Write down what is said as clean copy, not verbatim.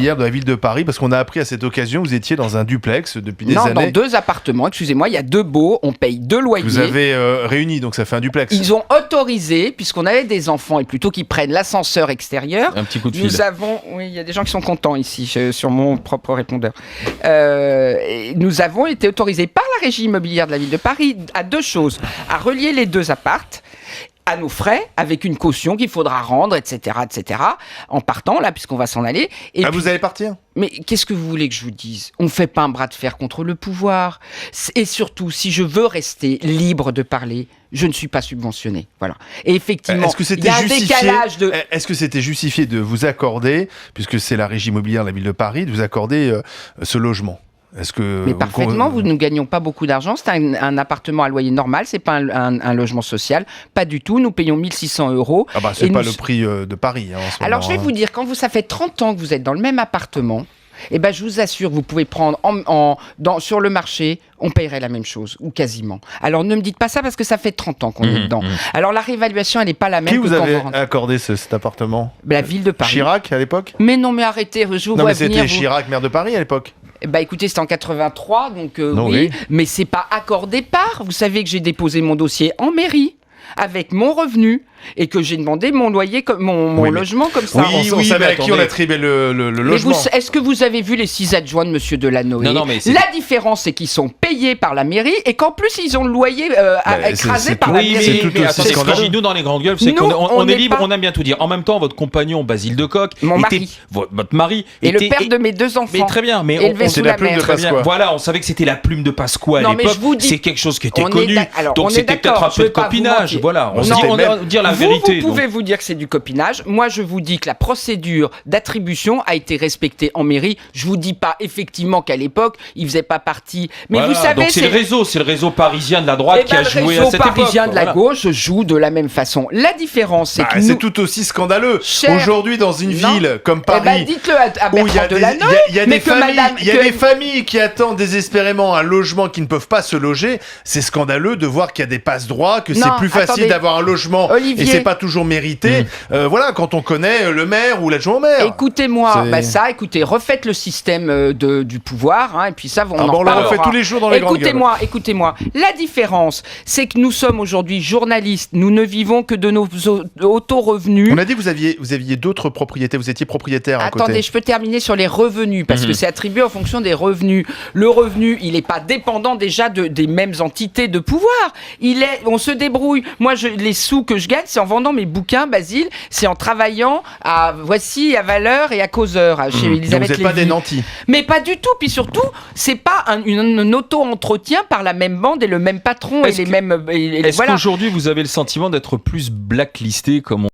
Hier de la ville de Paris, parce qu'on a appris à cette occasion, vous étiez dans un duplex depuis des années. Non, dans 2 appartements, excusez-moi, il y a 2 baux, on paye 2 loyers. Vous avez réuni, donc ça fait un duplex. Ils ont autorisé, puisqu'on avait des enfants, et plutôt qu'ils prennent l'ascenseur extérieur. Un petit coup de fil. Oui, il y a des gens qui sont contents ici, sur mon propre répondeur. Nous avons été autorisés par la régie immobilière de la ville de Paris à 2 choses. À relier les 2 appartes, à nos frais, avec une caution qu'il faudra rendre, etc., en partant, là, puisqu'on va s'en aller. Et puis, vous allez partir ? Mais qu'est-ce que vous voulez que je vous dise ? On ne fait pas un bras de fer contre le pouvoir. Et surtout, si je veux rester libre de parler, je ne suis pas subventionné. Voilà. Et effectivement, il y a un décalage de... Est-ce que c'était justifié de vous accorder, puisque c'est la régie immobilière de la ville de Paris, de vous accorder ce logement ? Mais parfaitement, nous ne gagnons pas beaucoup d'argent. C'est un appartement à loyer normal, c'est pas un logement social. Pas du tout. Nous payons 1 600 €. Ah bah, c'est pas le prix de Paris. En ce Alors, moment, je vais vous dire, quand ça fait 30 ans que vous êtes dans le même appartement, eh ben, je vous assure, vous pouvez prendre sur le marché, on paierait la même chose, ou quasiment. Alors, ne me dites pas ça parce que ça fait 30 ans qu'on est dedans. Alors, la réévaluation, elle n'est pas la même. Qui vous avez accordé cet appartement ? La ville de Paris. Chirac, à l'époque ? Mais non, mais arrêtez, je vous vois venir. C'était Chirac, maire de Paris, à l'époque. Bah écoutez, c'était en 83, donc non, oui, mais c'est pas accordé par. Vous savez que j'ai déposé mon dossier en mairie avec mon revenu et que j'ai demandé mon loyer, mon logement comme ça. Oui, savait à qui on attribuait le logement. Est-ce que vous avez vu les 6 adjoints de Monsieur Delanoë ? Non, mais la différence, c'est qu'ils sont payés par la mairie et qu'en plus ils ont le loyer écrasé par la mairie. Mais attendez, ce qu'on dit nous dans les grandes gueules, c'est qu'on est libre, on aime bien tout dire. En même temps, votre compagnon Basile Decocq, votre mari, et le père de mes 2 enfants. Mais très bien, mais élevé sous la mer. Voilà, on savait que c'était la plume de Pasqua à l'époque. C'est quelque chose qui était connu. Donc c'était peut-être un peu de copinage. Voilà, on dire la vérité. Vous pouvez vous dire que c'est du copinage. Moi, je vous dis que la procédure d'attribution a été respectée en mairie. Je vous dis pas effectivement qu'à l'époque, il faisait pas partie. Mais voilà, vous savez, donc c'est le réseau parisien de la droite qui a joué à cette époque. Le réseau parisien de la gauche joue de la même façon. La différence, c'est que c'est tout aussi scandaleux. Aujourd'hui, dans une ville comme Paris, dites-le à Bertrand Delanoë. Il y a des familles qui attendent désespérément un logement qui ne peuvent pas se loger. C'est scandaleux de voir qu'il y a des passe-droits, que c'est plus facile d'avoir un logement et c'est pas toujours mérité. Voilà, quand on connaît le maire ou l'adjoint au maire. Écoutez-moi, écoutez, refaites le système du pouvoir, et puis ça, on le refait tous les jours dans les grandes gueules. Écoutez-moi. La différence, c'est que nous sommes aujourd'hui journalistes. Nous ne vivons que de nos auto-revenus. On a dit que vous aviez d'autres propriétés. Vous étiez propriétaire à côté. Attendez, je peux terminer sur les revenus, parce que c'est attribué en fonction des revenus. Le revenu, il n'est pas dépendant déjà des mêmes entités de pouvoir. On se débrouille. Moi, les sous que je gagne, c'est en vendant mes bouquins, Basile, c'est en travaillant à Voici, à Valeur et à Causeur, chez Elisabeth Lévy. Donc vous n'êtes pas des nantis. Mais pas du tout. Puis surtout, c'est pas un auto-entretien par la même bande et le même patron et les mêmes. Est-ce qu'aujourd'hui vous avez le sentiment d'être plus blacklisté comme